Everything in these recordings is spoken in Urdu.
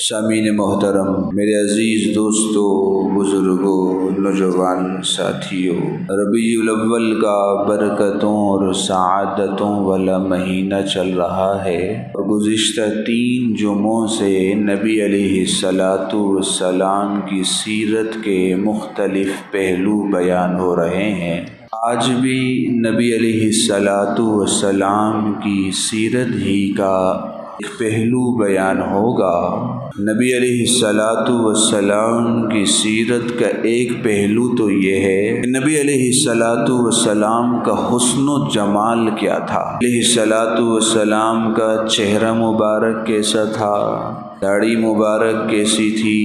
سامعین محترم، میرے عزیز دوستوں، بزرگوں، نوجوان ساتھیوں، ربیع الاول کا برکتوں اور سعادتوں والا مہینہ چل رہا ہے اور گزشتہ 3 جمعوں سے نبی علیہ الصلاۃ والسلام کی سیرت کے مختلف پہلو بیان ہو رہے ہیں۔ آج بھی نبی علیہ الصلاۃ والسلام کی سیرت ہی کا ایک پہلو بیان ہوگا۔ نبی علیہ الصلاۃ والسلام کی سیرت کا ایک پہلو تو یہ ہے کہ نبی علیہ الصلاۃ والسلام کا حسن و جمال کیا تھا۔ علیہ الصلاۃ والسلام کا چہرہ مبارک کیسا تھا، داڑھی مبارک کیسی تھی،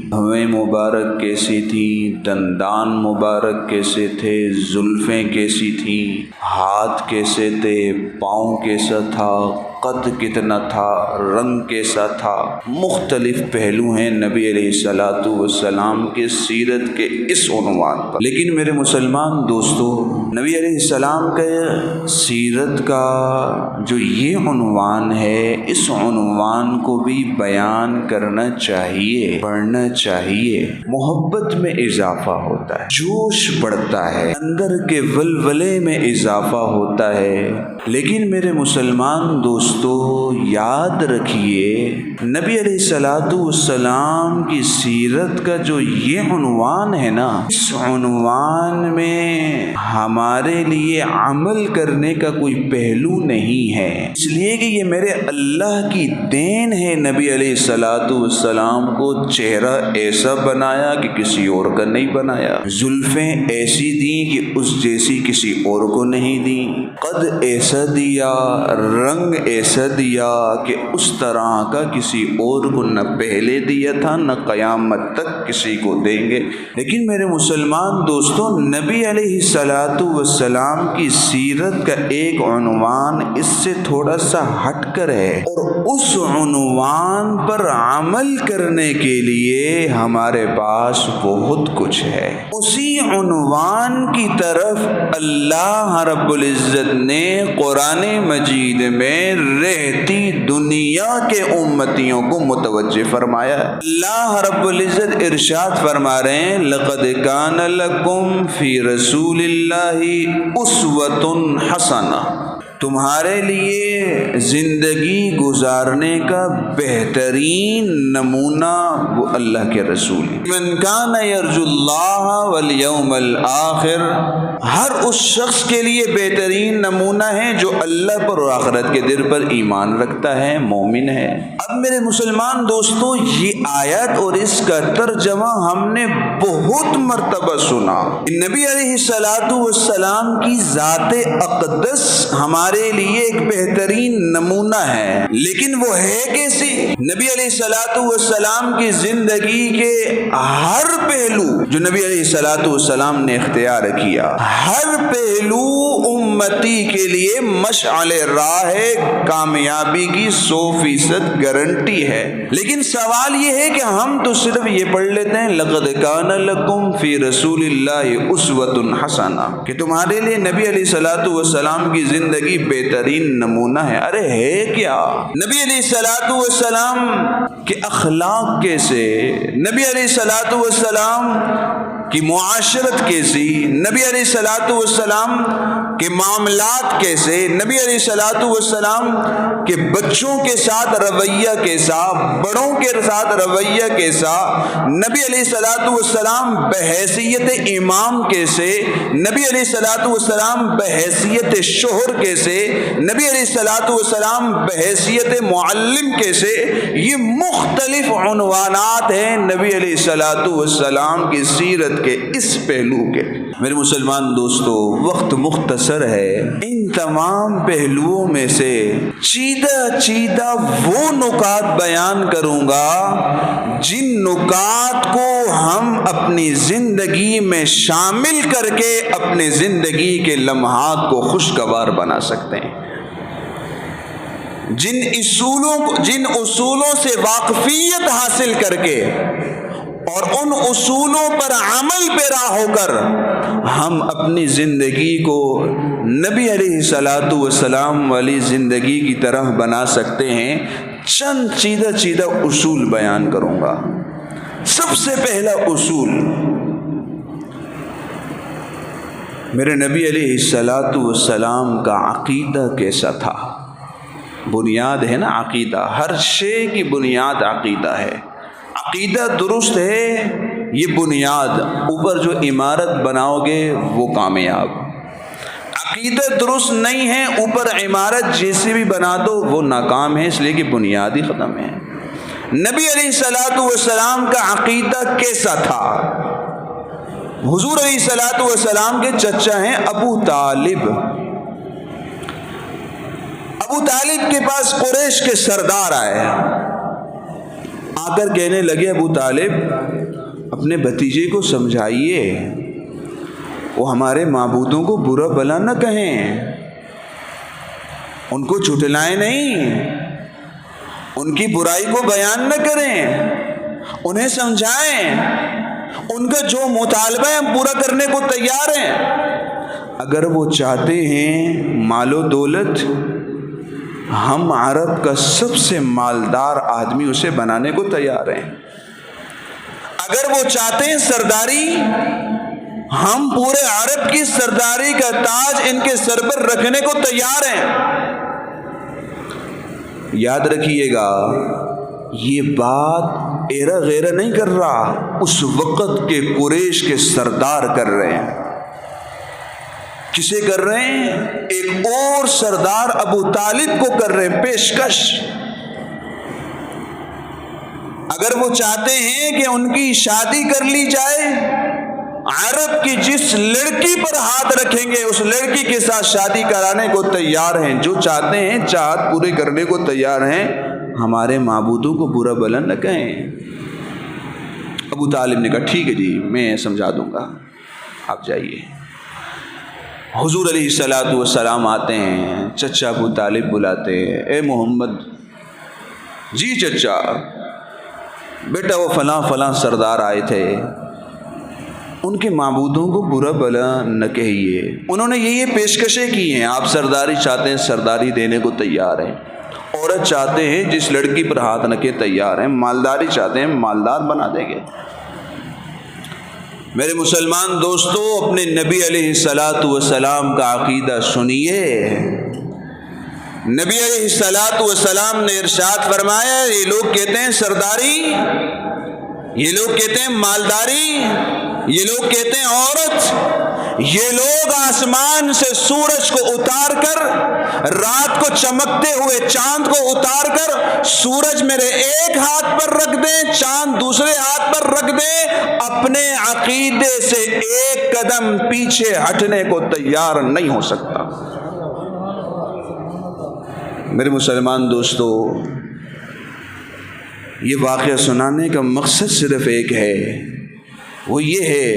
بھویں مبارک کیسی تھی، دندان مبارک کیسے تھے، زلفیں کیسی تھیں، ہاتھ کیسے تھے، پاؤں کیسا تھا، قد کتنا تھا، رنگ کیسا تھا۔ مختلف پہلو ہیں نبی علیہ الصلاۃ والسلام کے سیرت کے اس عنوان پر۔ لیکن میرے مسلمان دوستو، نبی علیہ السلام کے سیرت کا جو یہ عنوان ہے، اس عنوان کو بھی بیان کرنا چاہیے، پڑھنا چاہیے۔ محبت میں اضافہ ہوتا ہے، جوش بڑھتا ہے، اندر کے ولولے میں اضافہ ہوتا ہے۔ لیکن میرے مسلمان دوستو، یاد رکھیے، نبی علیہ الصلاۃ والسلام کی سیرت کا جو یہ عنوان ہے نا، اس عنوان میں ہمارے لیے عمل کرنے کا کوئی پہلو نہیں ہے، اس لیے کہ یہ میرے اللہ کی دین ہے۔ نبی علیہ الصلاۃ والسلام کو چہرہ ایسا بنایا کہ کسی اور کا نہیں بنایا، زلفیں ایسی دیں کہ اس جیسی کسی اور کو نہیں دیں، قد ایسا دیا، رنگ ایسا دیا کہ اس طرح کا کسی اور کو نہ پہلے دیا تھا، نہ قیامت تک کسی کو دیں گے۔ لیکن میرے مسلمان دوستوں، نبی علیہ الصلاۃ والسلام کی سیرت کا ایک عنوان اس سے تھوڑا سا ہٹ کر ہے، اور اس عنوان پر عمل کرنے کے لیے ہمارے پاس بہت کچھ ہے۔ اسی عنوان کی طرف اللہ رب العزت نے قرآن مجید میں رہتی دنیا کے امتیوں کو متوجہ فرمایا۔ اللہ رب العزت ارشاد فرما رہے ہیں، لَقَدْ كَانَ لَكُمْ فِي رَسُولِ اللَّهِ أُسْوَةٌ حَسَنَةٌ، تمہارے لیے زندگی گزارنے کا بہترین نمونہ وہ اللہ کے رسول ہیں۔ مَنْ كَانَ يَرْجُو اللَّهَ وَالْيَوْمَ الْآخِرَ، ہر اس شخص کے لیے بہترین نمونہ ہے جو اللہ پر اور آخرت کے دن پر ایمان رکھتا ہے، مومن ہے۔ اب میرے مسلمان دوستوں، یہ آیت اور اس کا ترجمہ ہم نے بہت مرتبہ سنا۔ نبی علیہ الصلاۃ والسلام کی ذات اقدس ہمارے لیے ایک بہترین نمونہ ہے، لیکن وہ ہے کیسی؟ نبی علیہ الصلاۃ والسلام کی زندگی کے ہر پہلو جو نبی علیہ الصلاۃ والسلام نے اختیار کیا، ہر پہلو امتی کے لیے مشعل راہ ہے، کامیابی کی 100% گارنٹی ہے۔ لیکن سوال یہ ہے کہ ہم تو صرف یہ پڑھ لیتے ہیں لَقَدْ كَانَ لَكُمْ فِي رَسُولِ اللَّهِ أُسْوَةٌ حَسَنَةٌ، کہ تمہارے لیے نبی علیہ الصلاۃ والسلام کی زندگی بہترین نمونہ ہے۔ ارے ہے کیا؟ نبی علیہ الصلاۃ والسلام کے اخلاق کیسے، نبی علیہ الصلاۃ والسلام کی معاشرت کیسی، نبی علیہ الصلاۃ والسلام کے معاملات کیسے، نبی علیہ الصلاۃ والسلام کے بچوں کے ساتھ رویہ کیسا، بڑوں کے ساتھ رویہ کیسا، نبی علیہ الصلاۃ والسلام بحیثیت امام کیسے، نبی علیہ الصلاۃ والسلام بحیثیت شوہر کیسے، نبی علیہ الصلاۃ والسلام بحیثیت معلم کیسے، یہ مختلف عنوانات ہیں نبی علیہ الصلاۃ والسلام کی سیرت کے اس پہلو کے۔ میرے مسلمان دوستو، وقت مختصر ہے، ان تمام پہلوؤں میں سے چیدہ وہ نکات بیان کروں گا جن نکات کو ہم اپنی زندگی میں شامل کر کے اپنی زندگی کے لمحات کو خوشگوار بنا سکتے ہیں، جن اصولوں سے واقفیت حاصل کر کے اور ان اصولوں پر عمل پیرا ہو کر ہم اپنی زندگی کو نبی علیہ الصلاۃ والسلام والی زندگی کی طرح بنا سکتے ہیں، چند سیدھا اصول بیان کروں گا۔ سب سے پہلا اصول، میرے نبی علیہ الصلاۃ والسلام کا عقیدہ کیسا تھا؟ بنیاد ہے نا عقیدہ، ہر شے کی بنیاد عقیدہ ہے۔ عقیدہ درست ہے، یہ بنیاد، اوپر جو عمارت بناؤ گے وہ کامیاب۔ عقیدہ درست نہیں ہے، اوپر عمارت جیسے بھی بنا دو وہ ناکام ہے، اس لیے کہ بنیاد ہی ختم ہے۔ نبی علیہ الصلاۃ والسلام کا عقیدہ کیسا تھا؟ حضور علیہ الصلاۃ والسلام کے چچا ہیں ابو طالب۔ ابو طالب کے پاس قریش کے سردار آئے، آ کر کہنے لگے ابو طالب اپنے بھتیجے کو سمجھائیے، وہ ہمارے معبودوں کو برا بھلا نہ کہیں، ان کو جھٹلائیں نہیں، ان کی برائی کو بیان نہ کریں، انہیں سمجھائیں، ان کا جو مطالبہ ہے ہم پورا کرنے کو تیار ہیں۔ اگر وہ چاہتے ہیں مال و دولت، ہم عرب کا سب سے مالدار آدمی اسے بنانے کو تیار ہیں۔ اگر وہ چاہتے ہیں سرداری، ہم پورے عرب کی سرداری کا تاج ان کے سر پر رکھنے کو تیار ہیں۔ یاد رکھیے گا، یہ بات ایرا غیرہ نہیں کر رہا، اس وقت کے قریش کے سردار کر رہے ہیں۔ کسے کر رہے ہیں؟ ایک اور سردار ابو طالب کو کر رہے ہیں پیشکش۔ اگر وہ چاہتے ہیں کہ ان کی شادی کر لی جائے، عرب کی جس لڑکی پر ہاتھ رکھیں گے اس لڑکی کے ساتھ شادی کرانے کو تیار ہیں۔ جو چاہتے ہیں چاہت پورے کرنے کو تیار ہیں، ہمارے معبودوں کو برا بھلا نہ کہیں۔ ابو طالب نے کہا ٹھیک ہے جی، میں سمجھا دوں گا، آپ جائیے۔ حضور علیہ الصلاۃ والسلام آتے ہیں، چچا ابو طالب بلاتے ہیں، اے محمد۔ جی چچا، بیٹا وہ فلاں سردار آئے تھے، ان کے معبودوں کو برا بھلا نہ کہیے، انہوں نے یہ پیشکشیں کی ہیں، آپ سرداری چاہتے ہیں سرداری دینے کو تیار ہیں، عورت چاہتے ہیں جس لڑکی پر ہاتھ رکھے تیار ہیں، مالداری چاہتے ہیں مالدار بنا دیں گے۔ میرے مسلمان دوستو، اپنے نبی علیہ الصلاۃ والسلام کا عقیدہ سنیے۔ نبی علیہ الصلاۃ والسلام نے ارشاد فرمایا، یہ لوگ کہتے ہیں سرداری، یہ لوگ کہتے ہیں مالداری، یہ لوگ کہتے ہیں عورت، یہ لوگ آسمان سے سورج کو اتار کر، رات کو چمکتے ہوئے چاند کو اتار کر، سورج میرے ایک ہاتھ پر رکھ دیں، چاند دوسرے ہاتھ پر رکھ دیں، اپنے عقیدے سے ایک قدم پیچھے ہٹنے کو تیار نہیں ہو سکتا۔ میرے مسلمان دوستو، یہ واقعہ سنانے کا مقصد صرف ایک ہے، وہ یہ ہے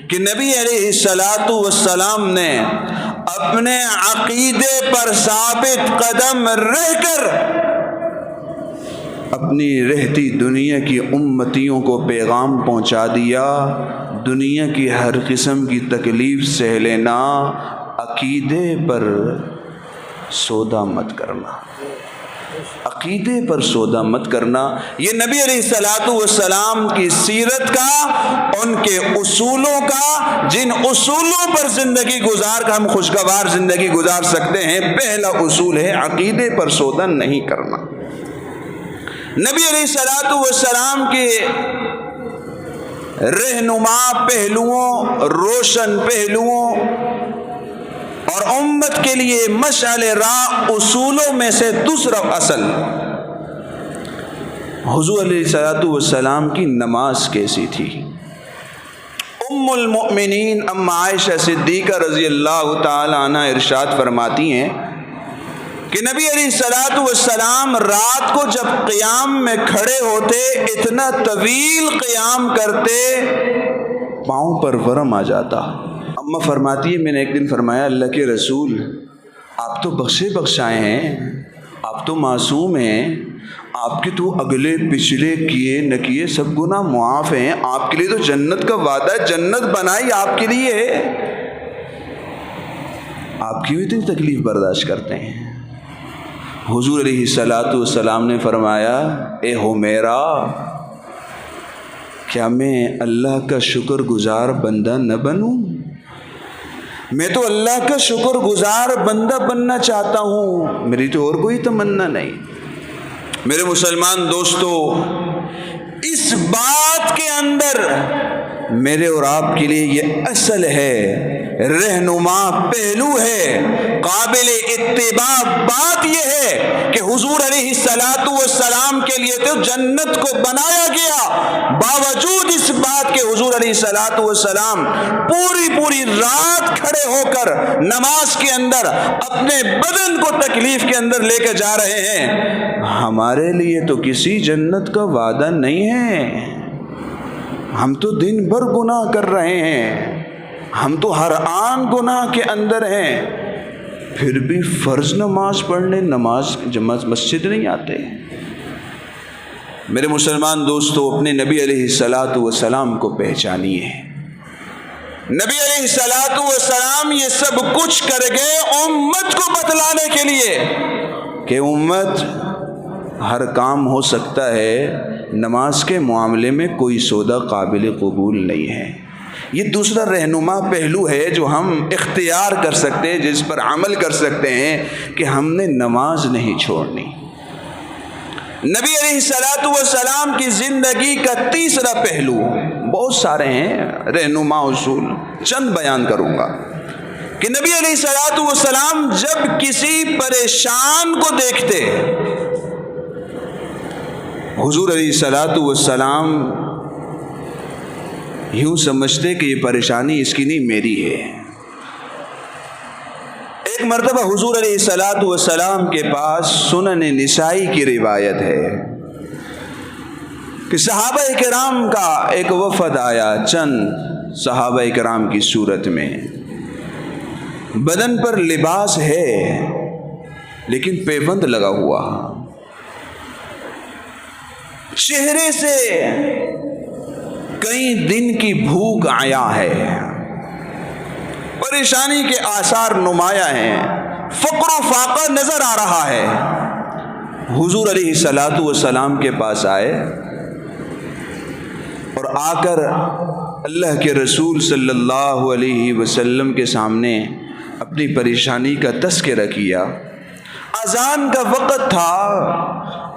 کہ نبی علیہ الصلاۃ والسلام نے اپنے عقیدے پر ثابت قدم رہ کر اپنی رہتی دنیا کی امتیوں کو پیغام پہنچا دیا، دنیا کی ہر قسم کی تکلیف سہ لینا، عقیدے پر سودا مت کرنا، عقیدے پر سودا مت کرنا۔ یہ نبی علیہ الصلاۃ والسلام کی سیرت کا، ان کے اصولوں کا، جن اصولوں پر زندگی گزار کر ہم خوشگوار زندگی گزار سکتے ہیں، پہلا اصول ہے عقیدے پر سودا نہیں کرنا۔ نبی علیہ الصلاۃ والسلام کے رہنما پہلوؤں، روشن پہلوؤں اور امت کے لیے مشعل راہ اصولوں میں سے دوسرا اصل، حضور علیہ الصلاۃ والسلام کی نماز کیسی تھی؟ ام المؤمنین ام عائشہ صدیقہ رضی اللہ تعالی عنہ ارشاد فرماتی ہیں کہ نبی علیہ الصلاۃ والسلام رات کو جب قیام میں کھڑے ہوتے، اتنا طویل قیام کرتے، پاؤں پر ورم آ جاتا۔ اماں فرماتی ہے میں نے ایک دن فرمایا اللہ کے رسول، آپ تو بخشے بخشائے ہیں، آپ تو معصوم ہیں، آپ کے تو اگلے پچھلے کیے نہ کیے سب گناہ معاف ہیں، آپ کے لیے تو جنت کا وعدہ ہے، جنت بنائی آپ کے لیے ہے، آپ کیوں اتنی تکلیف برداشت کرتے ہیں؟ حضور علیہ الصلاۃ والسلام نے فرمایا اے حمیرہ، کیا میں اللہ کا شکر گزار بندہ نہ بنوں؟ میں تو اللہ کا شکر گزار بندہ بننا چاہتا ہوں، میری تو اور کوئی تمنا نہیں۔ میرے مسلمان دوستو، اس بات کے اندر میرے اور آپ کے لیے یہ اصل ہے، رہنما پہلو ہے، قابل اتباع بات یہ ہے کہ حضور علیہ الصلاۃ والسلام کے لیے تو جنت کو بنایا گیا، باوجود اس بات کے حضور علیہ الصلاۃ والسلام پوری رات کھڑے ہو کر نماز کے اندر اپنے بدن کو تکلیف کے اندر لے کے جا رہے ہیں۔ ہمارے لیے تو کسی جنت کا وعدہ نہیں ہے، ہم تو دن بھر گناہ کر رہے ہیں، ہم تو ہر آن گناہ کے اندر ہیں، پھر بھی فرض نماز پڑھنے مسجد نہیں آتے۔ میرے مسلمان دوستو، اپنے نبی علیہ الصلاۃ والسلام کو پہچانیے۔ نبی علیہ الصلاۃ والسلام یہ سب کچھ کر گئے امت کو بتلانے کے لیے کہ امت، ہر کام ہو سکتا ہے، نماز کے معاملے میں کوئی سودا قابل قبول نہیں ہے۔ یہ دوسرا رہنما پہلو ہے جو ہم اختیار کر سکتے ہیں، جس پر عمل کر سکتے ہیں کہ ہم نے نماز نہیں چھوڑنی۔ نبی علیہ الصلاۃ والسلام کی زندگی کا تیسرا پہلو، بہت سارے ہیں رہنما اصول، چند بیان کروں گا کہ نبی علیہ الصلاۃ والسلام جب کسی پریشان کو دیکھتے، حضور علیہ الصلاۃ والسلام یوں سمجھتے کہ یہ پریشانی اس کی نہیں، میری ہے۔ ایک مرتبہ حضور علیہ الصلاۃ والسلام کے پاس سنن نسائی کی روایت ہے کہ صحابہ کرام کا ایک وفد آیا، چند صحابہ کرام کی صورت میں، بدن پر لباس ہے لیکن پیوند لگا ہوا، چہرے سے کئی دن کی بھوک آیا ہے، پریشانی کے آثار نمایاں ہیں، فقر و فاقہ نظر آ رہا ہے۔ حضور علیہ الصلاۃ والسلام کے پاس آئے اور آ کر اللہ کے رسول صلی اللہ علیہ وسلم کے سامنے اپنی پریشانی کا تذکرہ کیا۔ اذان کا وقت تھا،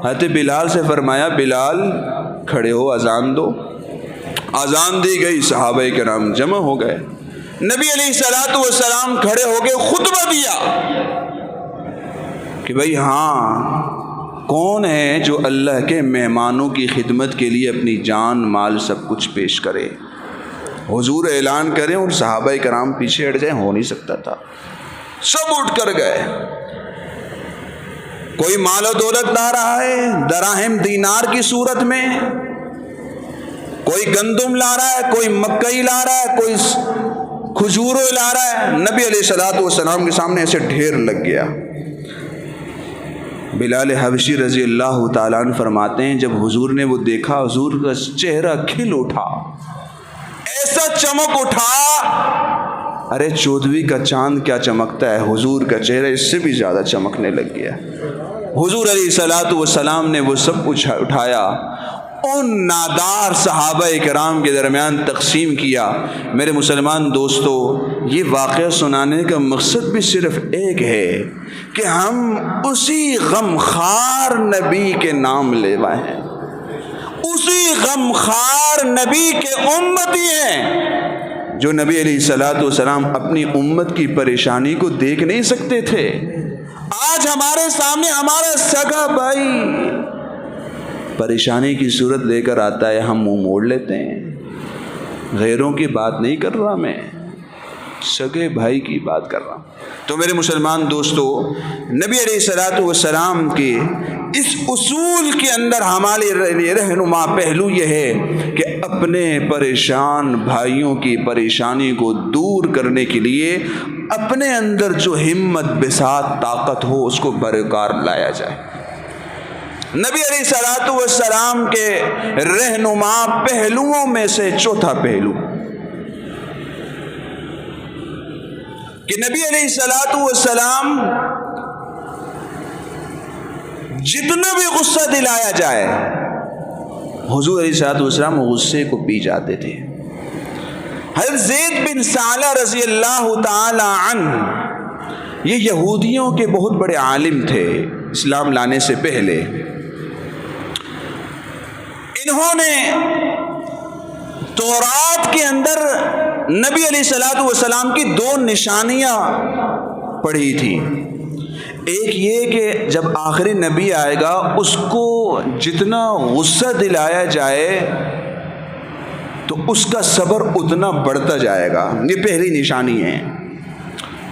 حضرت بلال سے فرمایا بلال کھڑے ہو، اذان دو۔ اذان دی گئی، صحابہ کرام جمع ہو گئے، نبی علیہ الصلاۃ والسلام کھڑے ہو کے خطبہ دیا کہ بھئی ہاں، کون ہے جو اللہ کے مہمانوں کی خدمت کے لیے اپنی جان مال سب کچھ پیش کرے؟ حضور اعلان کریں اور صحابہ کرام پیچھے ہٹ جائیں، ہو نہیں سکتا تھا، سب اٹھ کر گئے۔ کوئی مال و دولت لا رہا ہے دراہم دینار کی صورت میں، کوئی گندم لا رہا ہے، کوئی مکئی لا رہا ہے، کوئی کھجوروں لا رہا ہے۔ نبی علیہ الصلوۃ والسلام کے سامنے ایسے ڈھیر لگ گیا۔ بلال حبشی رضی اللہ تعالیٰ عنہ فرماتے ہیں جب حضور نے وہ دیکھا، حضور کا چہرہ کھل اٹھا، ایسا چمک اٹھا، ارے 14ویں کا چاند کیا چمکتا ہے، حضور کا چہرہ اس سے بھی زیادہ چمکنے لگ گیا۔ حضور علیہ الصلوۃ والسلام نے وہ سب کچھ اٹھایا، ان نادار صحابہ کرام کے درمیان تقسیم کیا۔ میرے مسلمان دوستو، یہ واقعہ سنانے کا مقصد بھی صرف ایک ہے کہ ہم اسی غمخوار نبی کے نام لیوا ہیں، اسی غمخوار نبی کے امتی ہیں جو نبی علیہ الصلوۃ والسلام اپنی امت کی پریشانی کو دیکھ نہیں سکتے تھے۔ آج ہمارے سامنے ہمارا سگا بھائی پریشانی کی صورت لے کر آتا ہے، ہم منہ موڑ لیتے ہیں۔ غیروں کی بات نہیں کر رہا، میں سگے بھائی کی بات کر رہا ہوں۔ تو میرے مسلمان دوستو، نبی علیہ الصلوۃ والسلام کے اس اصول کے اندر ہمارے رہنما پہلو یہ ہے کہ اپنے پریشان بھائیوں کی پریشانی کو دور کرنے کے لیے اپنے اندر جو ہمت بساط طاقت ہو اس کو برقرار لایا جائے۔ نبی علیہ الصلوۃ والسلام کے رہنما پہلوؤں میں سے چوتھا پہلو کہ نبی علیہ الصلوۃ والسلام جتنا بھی غصہ دلایا جائے حضور علیہ الصلوۃ والسلام غصے کو پی جاتے تھے۔ حضرت زید بن ثعلبہ رضی اللہ تعالی عنہ یہ یہودیوں کے بہت بڑے عالم تھے اسلام لانے سے پہلے۔ انہوں نے تورات کے اندر نبی علیہ الصلوۃ والسلام کی 2 نشانیاں پڑھی تھی۔ ایک یہ کہ جب آخری نبی آئے گا اس کو جتنا غصہ دلایا جائے تو اس کا صبر اتنا بڑھتا جائے گا، یہ پہلی نشانی ہے۔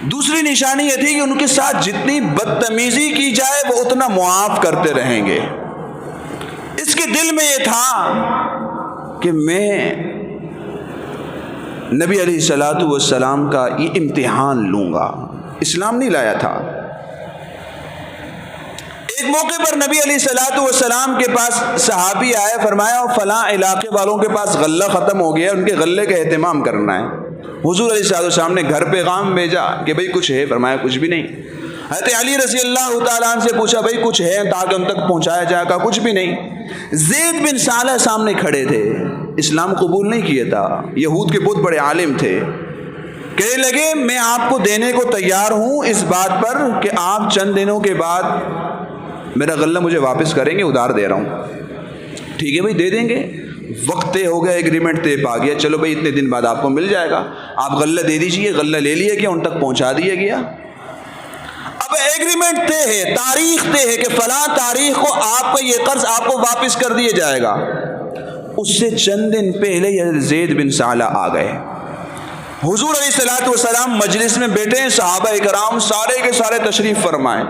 دوسری نشانی یہ تھی کہ ان کے ساتھ جتنی بدتمیزی کی جائے وہ اتنا معاف کرتے رہیں گے۔ اس کے دل میں یہ تھا کہ میں نبی علیہ الصلوۃ والسلام کا یہ امتحان لوں گا، اسلام نہیں لایا تھا۔ ایک موقع پر نبی علیہ الصلوۃ والسلام کے پاس صحابی آئے، فرمایا فلاں علاقے والوں کے پاس غلہ ختم ہو گیا، ان کے غلے کا اہتمام کرنا ہے۔ حضور علیہ الصلوۃ والسلام نے گھر پیغام بھیجا کہ بھئی کچھ ہے، فرمایا کچھ بھی نہیں۔ حضرت علی رضی اللہ تعالیٰ عنہ سے پوچھا بھئی کچھ ہے تاکہ ان تک پہنچایا جائے گا، کچھ بھی نہیں۔ زید بن ثعلبہ سامنے کھڑے تھے، اسلام قبول نہیں کیا تھا، یہود کے بہت بڑے عالم تھے، کہنے لگے میں آپ کو دینے کو تیار ہوں اس بات پر کہ آپ چند دنوں کے بعد میرا غلہ مجھے واپس کریں گے، ادھار دے رہا ہوں۔ ٹھیک ہے بھائی دے دیں گے، وقت طے ہو گیا، ایگریمنٹ طے پا گیا، چلو بھائی اتنے دن بعد آپ کو مل جائے گا، آپ غلہ دے دیجئے۔ غلہ لے لیا گیا، ان تک پہنچا دیا گیا۔ اب ایگریمنٹ طے ہے، تاریخ طے ہے کہ فلاں تاریخ کو آپ کا یہ قرض آپ کو واپس کر دیا جائے گا۔ اس سے چند دن پہلے یہ زید بن ثعلبہ آ گئے۔ حضور علیہ الصلوۃ والسلام مجلس میں بیٹھے ہیں، صحابہ کرام سارے کے سارے تشریف فرمائے۔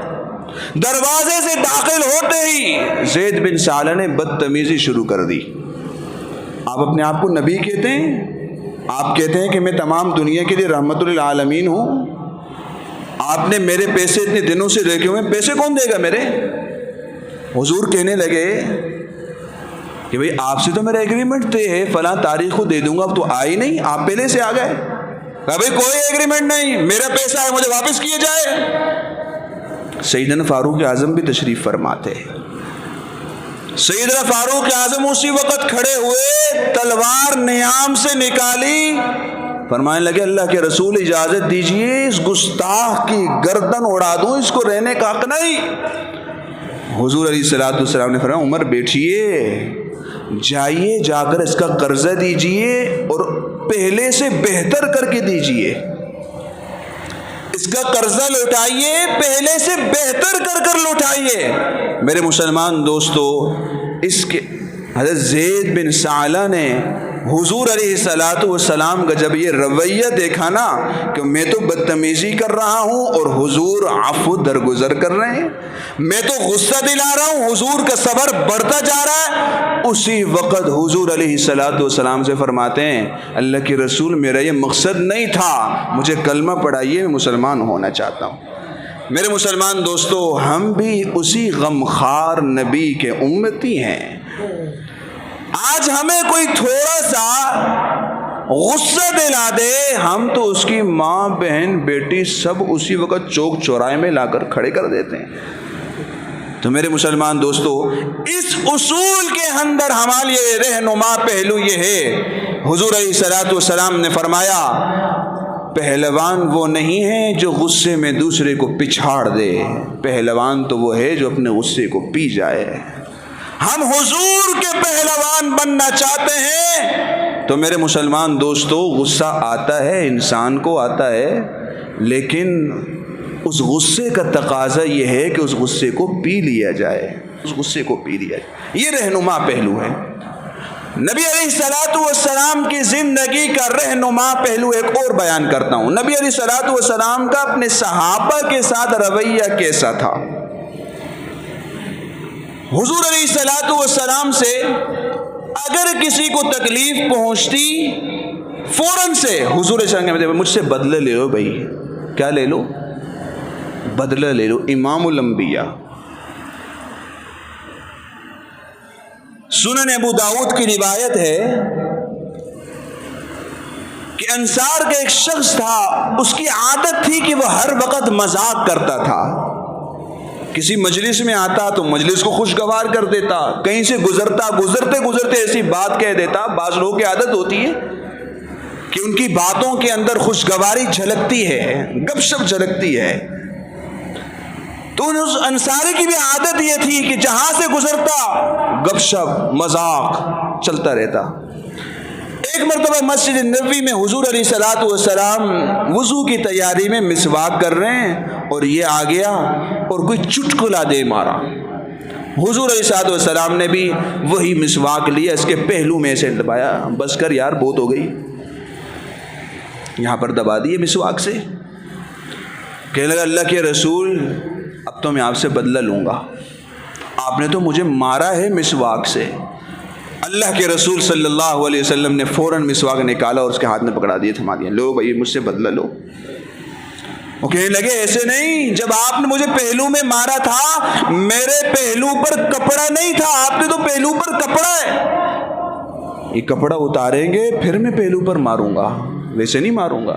دروازے سے داخل ہوتے ہی زید بن ثعلبہ نے بدتمیزی شروع کر دی۔ آپ اپنے آپ کو نبی کہتے ہیں، آپ کہتے ہیں کہ میں تمام دنیا کے لیے رحمت للعالمین ہوں، آپ نے میرے پیسے اتنے دنوں سے رکھے ہوئے، پیسے کون دے گا میرے؟ حضور کہنے لگے کہ بھئی آپ سے تو میرا ایگریمنٹ طے ہے، فلاں تاریخ کو دے دوں گا، اب تو آئی نہیں، آپ پہلے سے آ گئے۔ کہا بھئی کوئی ایگریمنٹ نہیں، میرا پیسہ ہے، مجھے واپس کیا جائے۔ سیدنا فاروق اعظم بھی تشریف فرماتے ہیں۔ سیدنا فاروق اعظم اسی وقت کھڑے ہوئے، تلوار نیام سے نکالی، فرمانے لگے اللہ کے رسول اجازت دیجئے اس گستاخ کی گردن اڑا دوں، اس کو رہنے کا حق نہیں۔ حضور علیہ الصلوۃ والسلام نے فرمایا عمر بیٹھیے، جائیے جا کر اس کا قرضہ دیجئے اور پہلے سے بہتر کر کے دیجئے، اس کا قرضہ لوٹائیے، پہلے سے بہتر کر کر لوٹائیے۔ میرے مسلمان دوستو، اس کے حضرت زید بن ثعلبہ نے حضور علیہ الصلوۃ والسلام کا جب یہ رویہ دیکھا نا کہ میں تو بدتمیزی کر رہا ہوں اور حضور عفو درگزر کر رہے ہیں، میں تو غصہ دلا رہا ہوں، حضور کا صبر بڑھتا جا رہا ہے، اسی وقت حضور علیہ الصلوۃ والسلام سے فرماتے ہیں اللہ کے رسول میرا یہ مقصد نہیں تھا، مجھے کلمہ پڑھائیے، میں مسلمان ہونا چاہتا ہوں۔ میرے مسلمان دوستو، ہم بھی اسی غمخوار نبی کے امتی ہیں۔ آج ہمیں کوئی تھوڑا سا غصہ دلا دے، ہم تو اس کی ماں بہن بیٹی سب اسی وقت چوک چوراہے میں لا کر کھڑے کر دیتے ہیں۔ تو میرے مسلمان دوستو، اس اصول کے اندر ہمارے لیے رہنما پہلو یہ ہے، حضور علیہ الصلوۃ والسلام نے فرمایا پہلوان وہ نہیں ہے جو غصے میں دوسرے کو پچھاڑ دے، پہلوان تو وہ ہے جو اپنے غصے کو پی جائے۔ ہم حضور کے پہلوان بننا چاہتے ہیں تو میرے مسلمان دوستو، غصہ آتا ہے، انسان کو آتا ہے، لیکن اس غصے کا تقاضا یہ ہے کہ اس غصے کو پی لیا جائے، اس غصے کو پی لیا جائے۔ یہ رہنما پہلو ہے۔ نبی علیہ الصلوۃ والسلام کی زندگی کا رہنما پہلو ایک اور بیان کرتا ہوں۔ نبی علیہ الصلوۃ والسلام کا اپنے صحابہ کے ساتھ رویہ کیسا تھا؟ حضور علیہ الصلوۃ والسلام سے اگر کسی کو تکلیف پہنچتی فوراً سے حضور علیہ السلام کہتے مجھ سے بدلہ لے لو بھائی، کیا لے لو؟ بدلہ لے لو۔ امام الانبیاء، سنن ابو داؤد کی روایت ہے کہ انصار کا ایک شخص تھا، اس کی عادت تھی کہ وہ ہر وقت مذاق کرتا تھا۔ کسی مجلس میں آتا تو مجلس کو خوشگوار کر دیتا، کہیں سے گزرتے ایسی بات کہہ دیتا۔ بعض لوگوں کی عادت ہوتی ہے کہ ان کی باتوں کے اندر خوشگواری جھلکتی ہے، گپ شپ جھلکتی ہے۔ تو اس انصاری کی بھی عادت یہ تھی کہ جہاں سے گزرتا گپ شپ مذاق چلتا رہتا۔ ایک مرتبہ مسجد نبوی میں حضور علیہ الصلوۃ والسلام وضو کی تیاری میں مسواک کر رہے ہیں اور یہ آ گیا اور کوئی چٹکلا دے مارا۔ حضور علیہ الصلوۃ والسلام نے بھی وہی مسواک لیا، اس کے پہلو میں سے دبایا، بس کر یار بہت ہو گئی، یہاں پر دبا دیے مسواک سے۔ کہنے لگا اللہ کے رسول اب تو میں آپ سے بدلہ لوں گا، آپ نے تو مجھے مارا ہے مسواک سے۔ اللہ کے رسول صلی اللہ علیہ وسلم نے فوراً مسواک نکالا اور اس کے ہاتھ میں پکڑا دیا، تھما دیا، لو بھائی مجھ سے بدلہ لو۔ وہ کہنے لگے ایسے نہیں، جب آپ نے مجھے پہلو میں مارا تھا میرے پہلو پر کپڑا نہیں تھا، آپ نے تو پہلو پر کپڑا ہے، یہ کپڑا اتاریں گے پھر میں پہلو پر ماروں گا، ویسے نہیں ماروں گا۔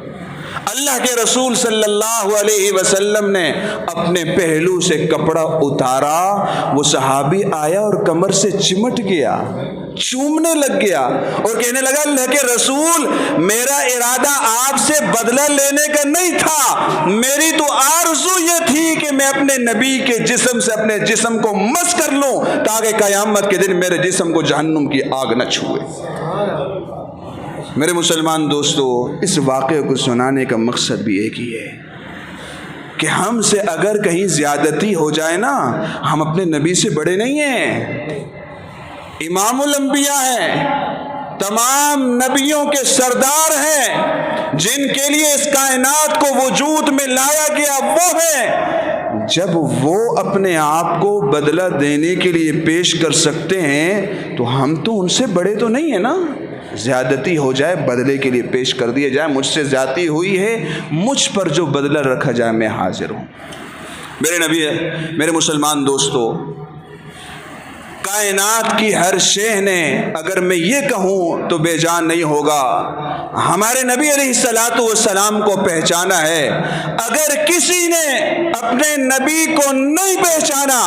اللہ کے رسول صلی اللہ علیہ وسلم نے اپنے پہلو سے کپڑا اتارا، وہ صحابی آیا اور کمر سے چمٹ گیا، چومنے لگ گیا اور کہنے لگا اللہ کے رسول میرا ارادہ آپ سے بدلہ لینے کا نہیں تھا، میری تو آرزو یہ تھی کہ میں اپنے نبی کے جسم سے اپنے جسم کو مس کر لوں تاکہ قیامت کے دن میرے جسم کو جہنم کی آگ نہ چھوئے۔ میرے مسلمان دوستو، اس واقعے کو سنانے کا مقصد بھی ایک ہی ہے کہ ہم سے اگر کہیں زیادتی ہو جائے نا، ہم اپنے نبی سے بڑے نہیں ہیں، امام الانبیاء ہیں، تمام نبیوں کے سردار ہیں، جن کے لیے اس کائنات کو وجود میں لایا گیا وہ ہیں۔ جب وہ اپنے آپ کو بدلہ دینے کے لیے پیش کر سکتے ہیں تو ہم تو ان سے بڑے تو نہیں ہیں نا۔ زیادتی ہو جائے بدلے کے لیے پیش کر دیا جائے، مجھ سے زیادتی ہوئی ہے، مجھ پر جو بدلہ رکھا جائے میں حاضر ہوں۔ میرے نبی، میرے مسلمان دوستو، کائنات کی ہر شے نے اگر میں یہ کہوں تو بے جان نہیں ہوگا، ہمارے نبی علیہ الصلوۃ والسلام کو پہچانا ہے۔ اگر کسی نے اپنے نبی کو نہیں پہچانا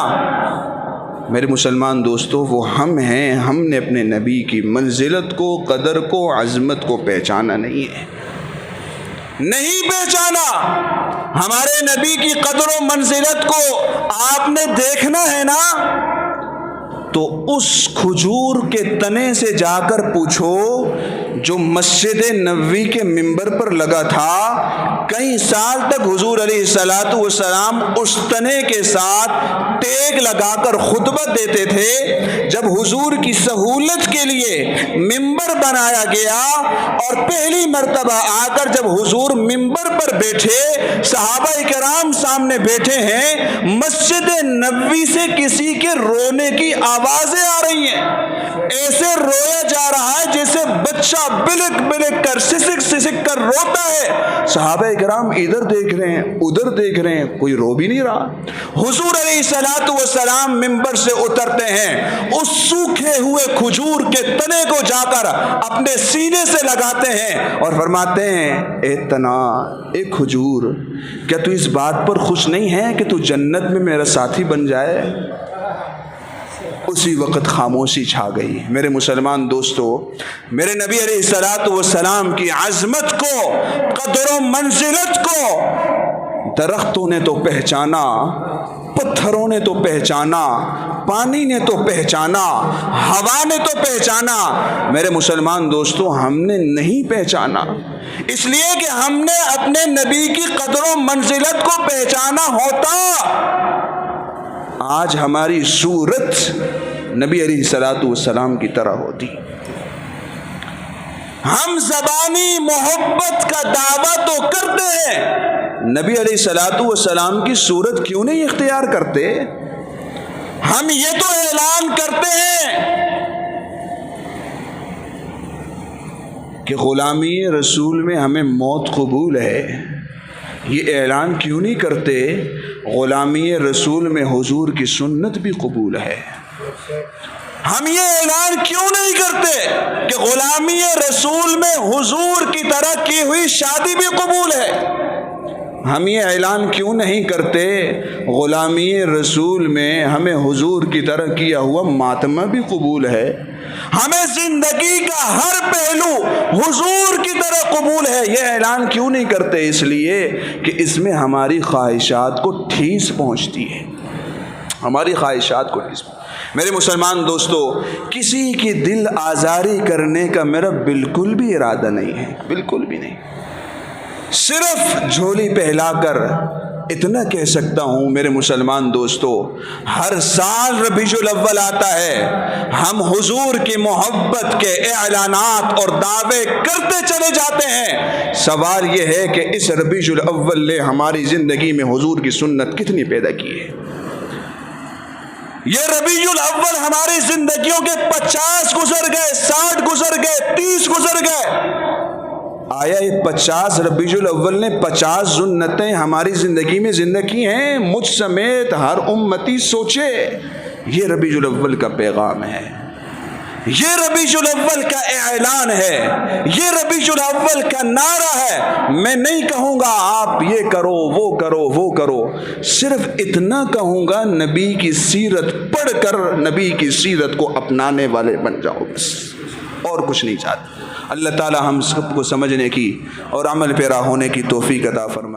میرے مسلمان دوستو وہ ہم ہیں، ہم نے اپنے نبی کی منزلت کو، قدر کو، عظمت کو پہچانا نہیں ہے، نہیں پہچانا۔ ہمارے نبی کی قدر و منزلت کو آپ نے دیکھنا ہے نا، تو اس کھجور کے تنے سے جا کر پوچھو جو مسجد نبوی کے ممبر پر لگا تھا، کئی سال تک حضور علیہ الصلوۃ والسلام اس تنے کے ساتھ ٹیک لگا کر خطبہ دیتے تھے۔ جب حضور کی سہولت کے لیے ممبر بنایا گیا اور پہلی مرتبہ آ کر جب حضور ممبر پر بیٹھے، صحابہ کرام سامنے بیٹھے ہیں، مسجد نبوی سے کسی کے رونے کی آوازیں آ رہی ہیں، ایسے رویا جا رہا ہے جیسے بچہ بلک بلک کر سسک سسک کر روتا ہے۔ صحابہ کرام ادھر دیکھ رہے ہیں ادھر دیکھ رہے ہیں، کوئی رو بھی نہیں رہا۔ حضور علیہ الصلوۃ والسلام ممبر سے اترتے ہیں، اس سوکھے ہوئے کھجور کے تنے کو جا کر اپنے سینے سے لگاتے ہیں اور فرماتے ہیں اے تنا، اے کھجور، کیا تو اس بات پر خوش نہیں ہے کہ تو جنت میں میرا ساتھی بن جائے؟ اسی وقت خاموشی چھا گئی۔ میرے مسلمان دوستو، میرے نبی علیہ الصلوۃ والسلام کی عظمت کو، قدر و منزلت کو درختوں نے تو پہچانا، پتھروں نے تو پہچانا، پانی نے تو پہچانا، ہوا نے تو پہچانا، میرے مسلمان دوستو ہم نے نہیں پہچانا، اس لیے کہ ہم نے اپنے نبی کی قدر و منزلت کو پہچانا ہوتا آج ہماری صورت نبی علیہ الصلوۃ والسلام کی طرح ہوتی۔ ہم زبانی محبت کا دعویٰ تو کرتے ہیں، نبی علیہ الصلوۃ والسلام کی صورت کیوں نہیں اختیار کرتے؟ ہم یہ تو اعلان کرتے ہیں کہ غلامی رسول میں ہمیں موت قبول ہے، یہ اعلان کیوں نہیں کرتے غلامی رسول میں حضور کی سنت بھی قبول ہے؟ ہم یہ اعلان کیوں نہیں کرتے کہ غلامی رسول میں حضور کی طرح کی ہوئی شادی بھی قبول ہے؟ ہم یہ اعلان کیوں نہیں کرتے غلامی رسول میں ہمیں حضور کی طرح کیا ہوا ماتمہ بھی قبول ہے، ہمیں زندگی کا ہر پہلو حضور کی طرح قبول ہے، یہ اعلان کیوں نہیں کرتے؟ اس لیے کہ اس میں ہماری خواہشات کو ٹھیس پہنچتی ہے، ہماری خواہشات کو ٹھیس پہنچتی ہے۔ میرے مسلمان دوستو، کسی کی دل آزاری کرنے کا میرا بالکل بھی ارادہ نہیں ہے، بالکل بھی نہیں۔ صرف جھولی پہلا کر اتنا کہہ سکتا ہوں میرے مسلمان دوستو، ہر سال ربیع الاول آتا ہے، ہم حضور کی محبت کے اعلانات اور دعوے کرتے چلے جاتے ہیں۔ سوال یہ ہے کہ اس ربیع الاول نے ہماری زندگی میں حضور کی سنت کتنی پیدا کی ہے؟ یہ ربیع الاول ہماری زندگیوں کے 50 گزر گئے، 60 گزر گئے، 30 گزر گئے، آیا یہ 50 ربیع الاول نے 50 سنتیں ہماری زندگی میں زندگی ہیں؟ مجھ سمیت ہر امتی سوچے، یہ ربیع الاول کا پیغام ہے، یہ ربیع الاول کا اعلان ہے، یہ ربیع الاول کا نعرہ ہے۔ میں نہیں کہوں گا آپ یہ کرو وہ کرو وہ کرو، صرف اتنا کہوں گا نبی کی سیرت پڑھ کر نبی کی سیرت کو اپنانے والے بن جاؤ، بس اور کچھ نہیں چاہتا۔ اللہ تعالی ہم سب کو سمجھنے کی اور عمل پیرا ہونے کی توفیق عطا فرمائے۔